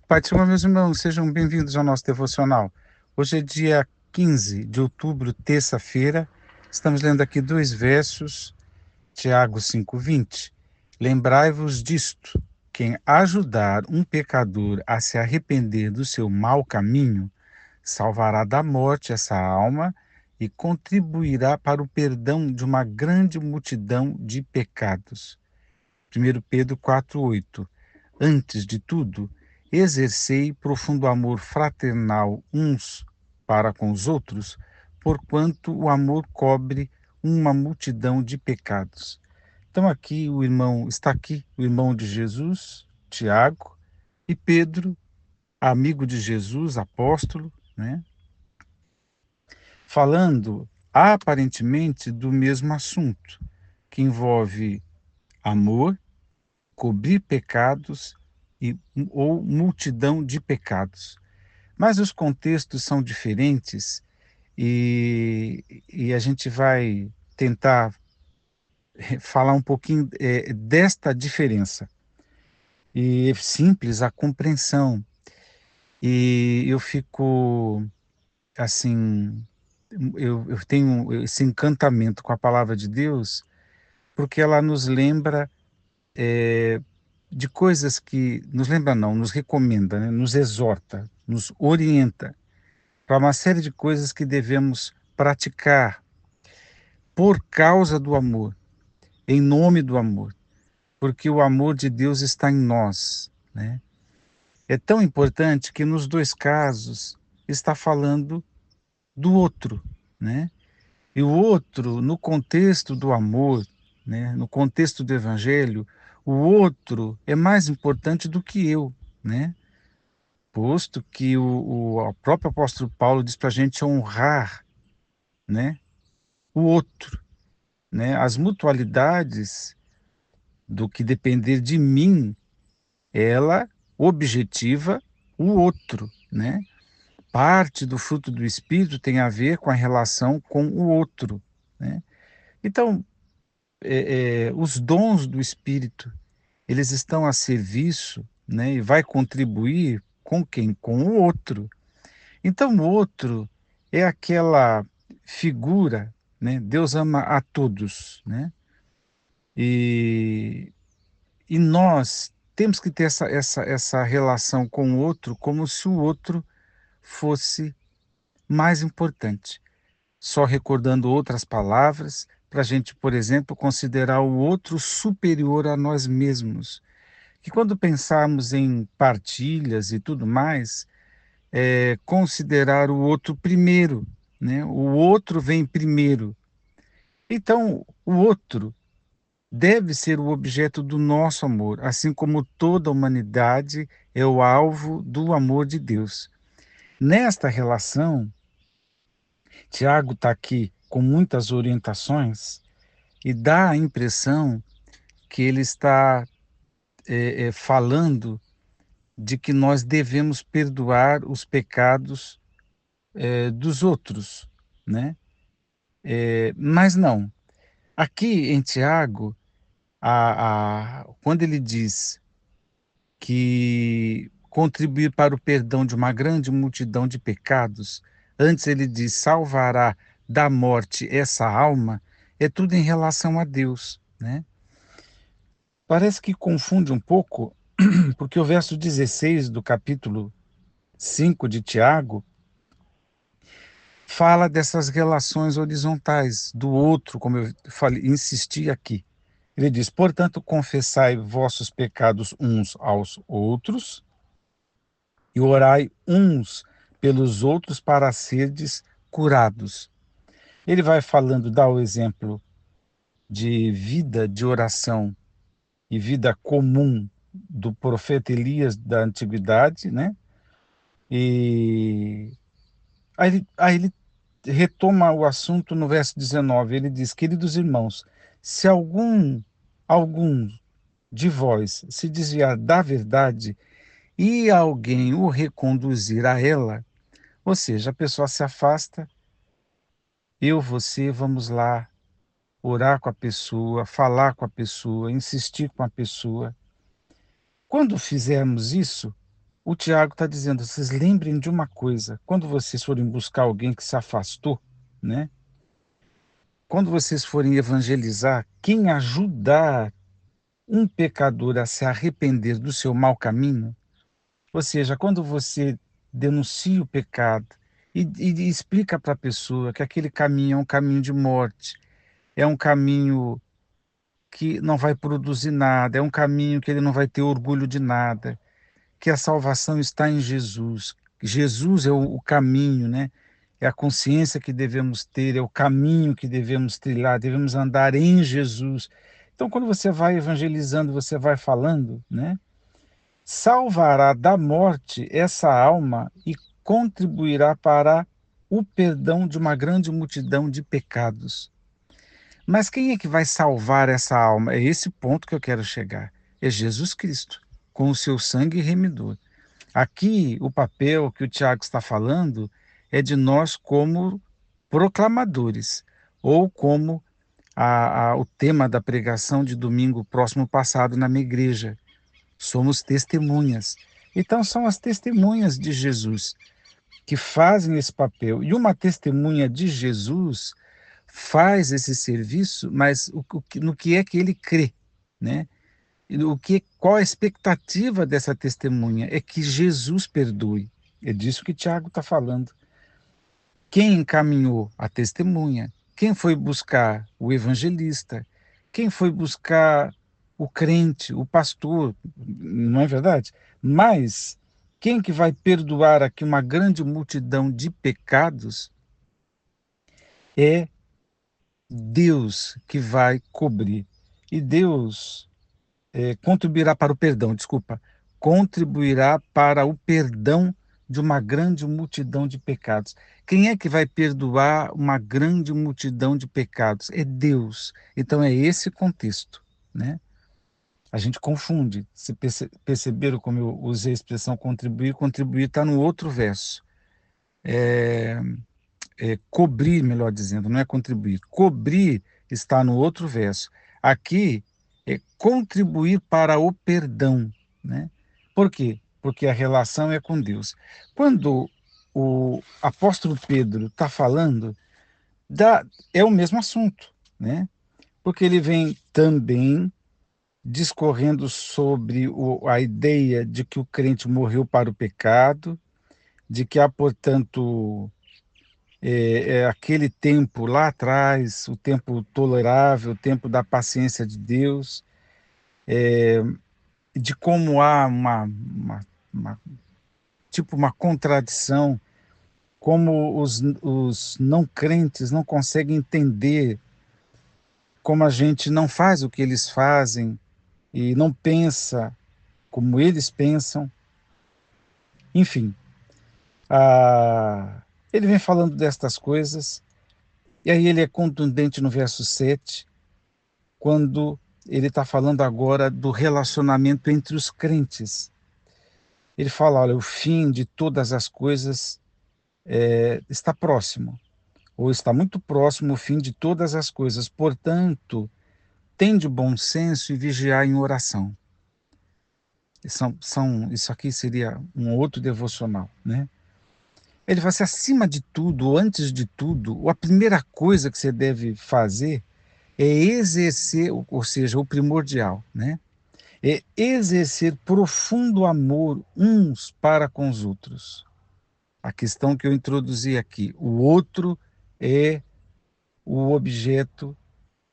Pai do Senhor, meus irmãos, sejam bem-vindos ao nosso devocional. Hoje é dia 15 de outubro, terça-feira. Estamos lendo aqui dois versos, Tiago 5:20. Lembrai-vos disto: quem ajudar um pecador a se arrepender do seu mau caminho, salvará da morte essa alma e contribuirá para o perdão de uma grande multidão de pecados. 1 Pedro 4:8. Antes de tudo, exercei profundo amor fraternal uns para com os outros, porquanto o amor cobre uma multidão de pecados. Então está aqui o irmão de Jesus, Tiago, e Pedro, amigo de Jesus, apóstolo, né, falando aparentemente do mesmo assunto, que envolve amor, cobrir pecados ou multidão de pecados. Mas os contextos são diferentes e a gente vai tentar falar um pouquinho desta diferença. E é simples a compreensão. E eu fico assim, eu tenho esse encantamento com a palavra de Deus, porque ela nos lembra de coisas que nos lembra não, nos recomenda, né, nos exorta, nos orienta para uma série de coisas que devemos praticar por causa do amor, em nome do amor, porque o amor de Deus está em nós, né? É tão importante que nos dois casos está falando do outro, né? E o outro, no contexto do amor, né, no contexto do evangelho, o outro é mais importante do que eu, né? Posto que o próprio apóstolo Paulo diz para a gente honrar, né, o outro, né? As mutualidades do que depender de mim, ela objetiva o outro, né? Parte do fruto do Espírito tem a ver com a relação com o outro, né? Então, os dons do Espírito, eles estão a serviço, né? E vai contribuir com quem? Com o outro. Então, o outro é aquela figura, né? Deus ama a todos, né? E, e nós temos que ter essa relação com o outro como se o outro fosse mais importante. Só recordando outras palavras, para a gente, por exemplo, considerar o outro superior a nós mesmos. Que quando pensarmos em partilhas e tudo mais, considerar o outro primeiro, né? O outro vem primeiro. Então, o outro deve ser o objeto do nosso amor, assim como toda a humanidade é o alvo do amor de Deus. Nesta relação, Tiago está aqui com muitas orientações e dá a impressão que ele está falando de que nós devemos perdoar os pecados dos outros, né? Mas não. Aqui em Tiago, quando ele diz que contribuir para o perdão de uma grande multidão de pecados, antes ele diz salvará da morte essa alma, é tudo em relação a Deus, né? Parece que confunde um pouco, porque o verso 16 do capítulo 5 de Tiago fala dessas relações horizontais do outro, como eu falei, insisti aqui. Ele diz: portanto, confessai vossos pecados uns aos outros e orai uns pelos outros para serdes curados. Ele vai falando, dá o exemplo de vida de oração e vida comum do profeta Elias da antiguidade, né? E aí ele retoma o assunto no verso 19. Ele diz: queridos irmãos, se algum de vós se desviar da verdade e alguém o reconduzir a ela, ou seja, a pessoa se afasta, você, vamos lá, orar com a pessoa, falar com a pessoa, insistir com a pessoa. Quando fizermos isso, o Tiago está dizendo: vocês lembrem de uma coisa, quando vocês forem buscar alguém que se afastou, né? Quando vocês forem evangelizar, quem ajudar um pecador a se arrepender do seu mau caminho, ou seja, quando você denuncia o pecado e explica para a pessoa que aquele caminho é um caminho de morte, é um caminho que não vai produzir nada, é um caminho que ele não vai ter orgulho de nada, que a salvação está em Jesus. Jesus é o caminho, né? É a consciência que devemos ter, é o caminho que devemos trilhar, devemos andar em Jesus. Então, quando você vai evangelizando, você vai falando, né? Salvará da morte essa alma e contribuirá para o perdão de uma grande multidão de pecados. Mas quem é que vai salvar essa alma? É esse ponto que eu quero chegar. É Jesus Cristo, com o seu sangue remidor. Aqui, o papel que o Tiago está falando é de nós como proclamadores, ou como o tema da pregação de domingo próximo passado na minha igreja. Somos testemunhas. Então, são as testemunhas de Jesus que fazem esse papel. E uma testemunha de Jesus faz esse serviço, mas no que é que ele crê, né? Qual a expectativa dessa testemunha? É que Jesus perdoe. É disso que Tiago está falando. Quem encaminhou a testemunha? Quem foi buscar o evangelista? Quem foi buscar o crente, o pastor? Não é verdade? Mas quem que vai perdoar aqui uma grande multidão de pecados é Deus que vai cobrir. E Deus contribuirá para o perdão, desculpa, contribuirá para o perdão de uma grande multidão de pecados. Quem é que vai perdoar uma grande multidão de pecados? É Deus. Então é esse contexto, né? A gente confunde. Se perceberam como eu usei a expressão contribuir? Contribuir está no outro verso. Cobrir, melhor dizendo, não é contribuir. Cobrir está no outro verso. Aqui é contribuir para o perdão, né? Por quê? Porque a relação é com Deus. Quando o apóstolo Pedro está falando, é o mesmo assunto, né? Porque ele vem também discorrendo sobre a ideia de que o crente morreu para o pecado, de que há, portanto, aquele tempo lá atrás, o tempo tolerável, o tempo da paciência de Deus, de como há uma tipo uma contradição, como os não crentes não conseguem entender como a gente não faz o que eles fazem e não pensa como eles pensam, enfim. Ele vem falando destas coisas, e aí ele é contundente no verso 7, quando ele está falando agora do relacionamento entre os crentes. Ele fala: olha, o fim de todas as coisas está próximo, ou está muito próximo o fim de todas as coisas. Portanto, tende bom senso e vigiar em oração. Isso aqui seria um outro devocional, né? Ele fala assim, acima de tudo, antes de tudo, a primeira coisa que você deve fazer é exercer, ou seja, o primordial, né? É exercer profundo amor uns para com os outros. A questão que eu introduzi aqui. O outro é o objeto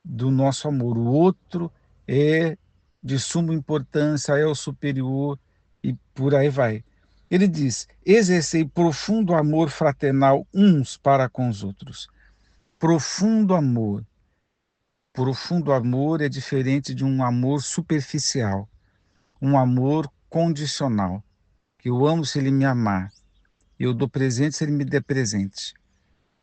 do nosso amor. O outro é de suma importância, é o superior e por aí vai. Ele diz: exercei profundo amor fraternal uns para com os outros. Profundo amor. Profundo amor é diferente de um amor superficial, um amor condicional. Que eu amo se ele me amar. Eu dou presente se ele me der presente.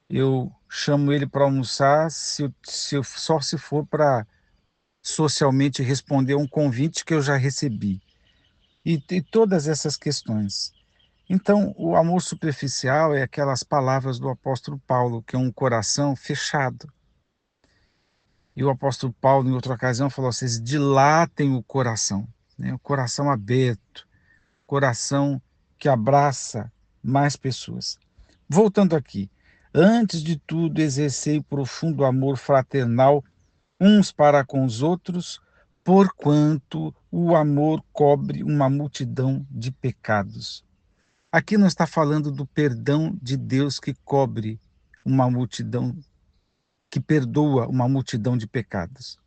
Eu chamo ele para almoçar só se for para socialmente responder a um convite que eu já recebi. E todas essas questões. Então, o amor superficial é aquelas palavras do apóstolo Paulo, que é um coração fechado. E o apóstolo Paulo, em outra ocasião, falou assim: dilatem o coração, né? O coração aberto, coração que abraça mais pessoas. Voltando aqui, antes de tudo, exercei profundo amor fraternal uns para com os outros, porquanto o amor cobre uma multidão de pecados. Aqui não está falando do perdão de Deus que cobre uma multidão, que perdoa uma multidão de pecados.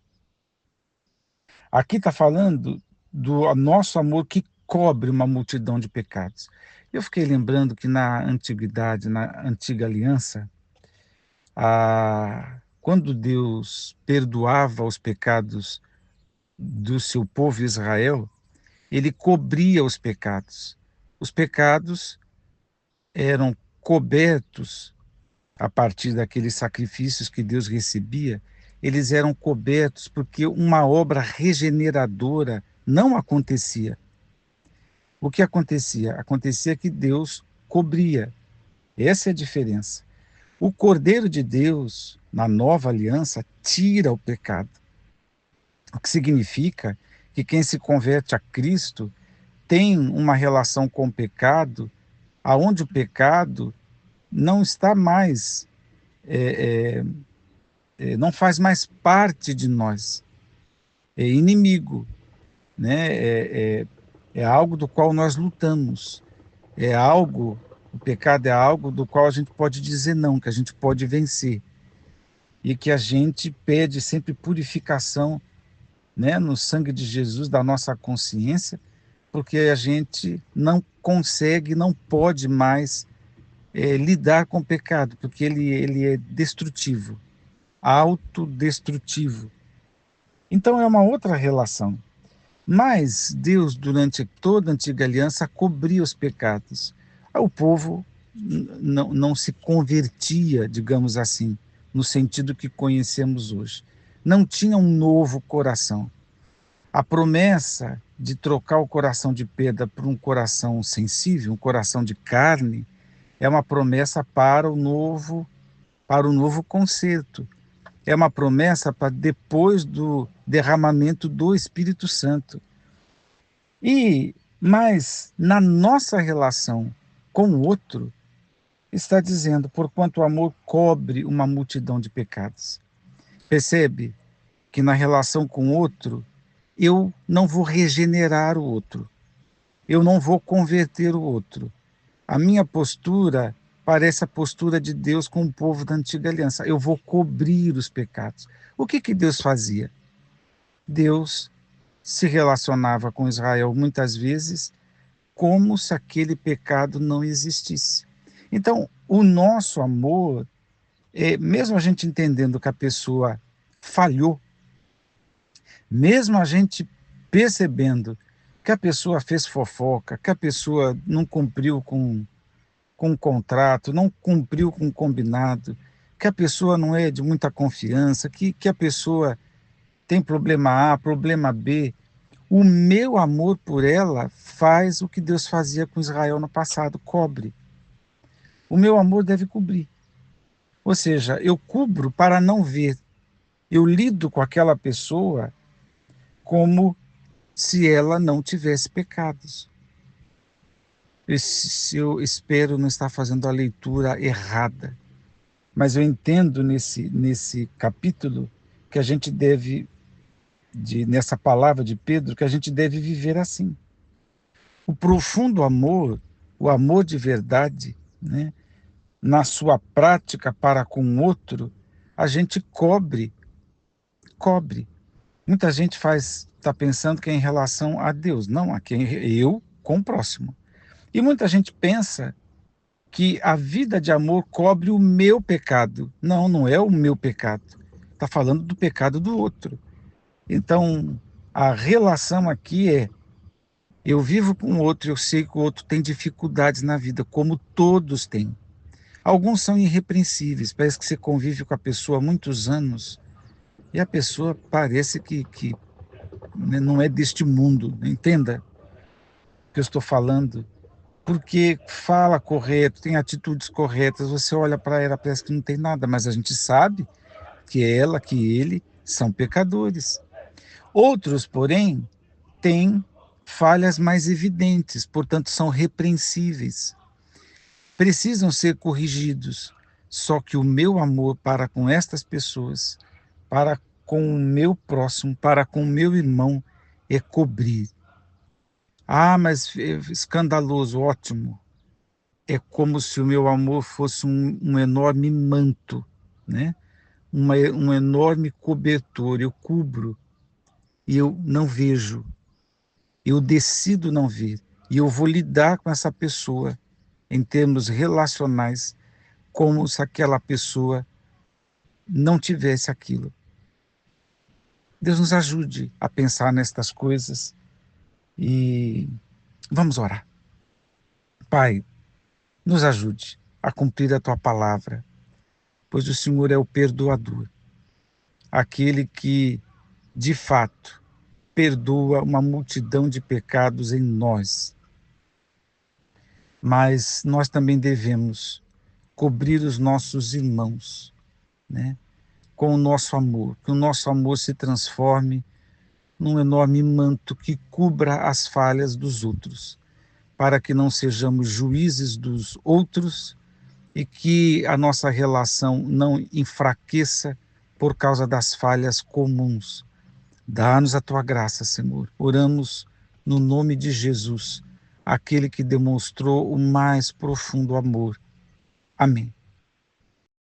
Aqui está falando do nosso amor que cobre uma multidão de pecados. Eu fiquei lembrando que na antiguidade, na antiga aliança, quando Deus perdoava os pecados do seu povo Israel, ele cobria os pecados. Os pecados eram cobertos a partir daqueles sacrifícios que Deus recebia, eles eram cobertos porque uma obra regeneradora não acontecia. O que acontecia? Acontecia que Deus cobria. Essa é a diferença. O Cordeiro de Deus, na nova aliança, tira o pecado. O que significa que quem se converte a Cristo tem uma relação com o pecado, aonde o pecado não está mais, não faz mais parte de nós. É inimigo, né? É algo do qual nós lutamos. É algo, o pecado é algo do qual a gente pode dizer não, que a gente pode vencer. E que a gente pede sempre purificação, né, no sangue de Jesus da nossa consciência, porque a gente não consegue, não pode mais lidar com o pecado, porque ele é destrutivo, autodestrutivo. Então é uma outra relação. Mas Deus, durante toda a antiga aliança, cobria os pecados. O povo não se convertia, digamos assim, no sentido que conhecemos hoje. Não tinha um novo coração. A promessa de trocar o coração de pedra por um coração sensível, um coração de carne, é uma promessa para o novo concerto. É uma promessa para depois do derramamento do Espírito Santo. Mas na nossa relação com o outro, está dizendo, porquanto o amor cobre uma multidão de pecados. Percebe que na relação com o outro, eu não vou regenerar o outro, eu não vou converter o outro. A minha postura parece a postura de Deus com o povo da antiga aliança. Eu vou cobrir os pecados. O que Deus fazia? Deus se relacionava com Israel muitas vezes como se aquele pecado não existisse. Então, o nosso amor, mesmo a gente entendendo que a pessoa falhou, mesmo a gente percebendo que a pessoa fez fofoca, que a pessoa não cumpriu com o contrato, não cumpriu com o combinado, que a pessoa não é de muita confiança, que a pessoa tem problema A, problema B, o meu amor por ela faz o que Deus fazia com Israel no passado, cobre. O meu amor deve cobrir. Ou seja, eu cubro para não ver. Eu lido com aquela pessoa como se ela não tivesse pecados. Eu espero não estar fazendo a leitura errada, mas eu entendo nesse capítulo que a gente deve, nessa palavra de Pedro, que a gente deve viver assim. O profundo amor, o amor de verdade, né, na sua prática para com o outro, a gente cobre. Muita gente está pensando que é em relação a Deus, não, a quem eu com o próximo. E muita gente pensa que a vida de amor cobre o meu pecado. Não, não é o meu pecado. Está falando do pecado do outro. Então, a relação aqui é: eu vivo com o outro, eu sei que o outro tem dificuldades na vida, como todos têm. Alguns são irrepreensíveis, parece que você convive com a pessoa há muitos anos e a pessoa parece que né, não é deste mundo. Entenda o que eu estou falando. Porque fala correto, tem atitudes corretas, você olha para ela, parece que não tem nada, mas a gente sabe que ela, que ele são pecadores. Outros, porém, têm falhas mais evidentes, portanto, são repreensíveis. Precisam ser corrigidos. Só que o meu amor para com estas pessoas, para com o meu próximo, para com o meu irmão, é cobrir. Ah, mas escandaloso, ótimo. É como se o meu amor fosse um enorme manto, né? Um enorme cobertor. Eu cubro e eu não vejo. Eu decido não ver. E eu vou lidar com essa pessoa em termos relacionais como se aquela pessoa não tivesse aquilo. Deus nos ajude a pensar nestas coisas e vamos orar. Pai, nos ajude a cumprir a tua palavra, pois o Senhor é o perdoador, aquele que, de fato, perdoa uma multidão de pecados em nós. Mas nós também devemos cobrir os nossos irmãos, né, com o nosso amor, que o nosso amor se transforme num enorme manto que cubra as falhas dos outros, para que não sejamos juízes dos outros e que a nossa relação não enfraqueça por causa das falhas comuns. Dá-nos a tua graça, Senhor. Oramos no nome de Jesus, aquele que demonstrou o mais profundo amor. Amém.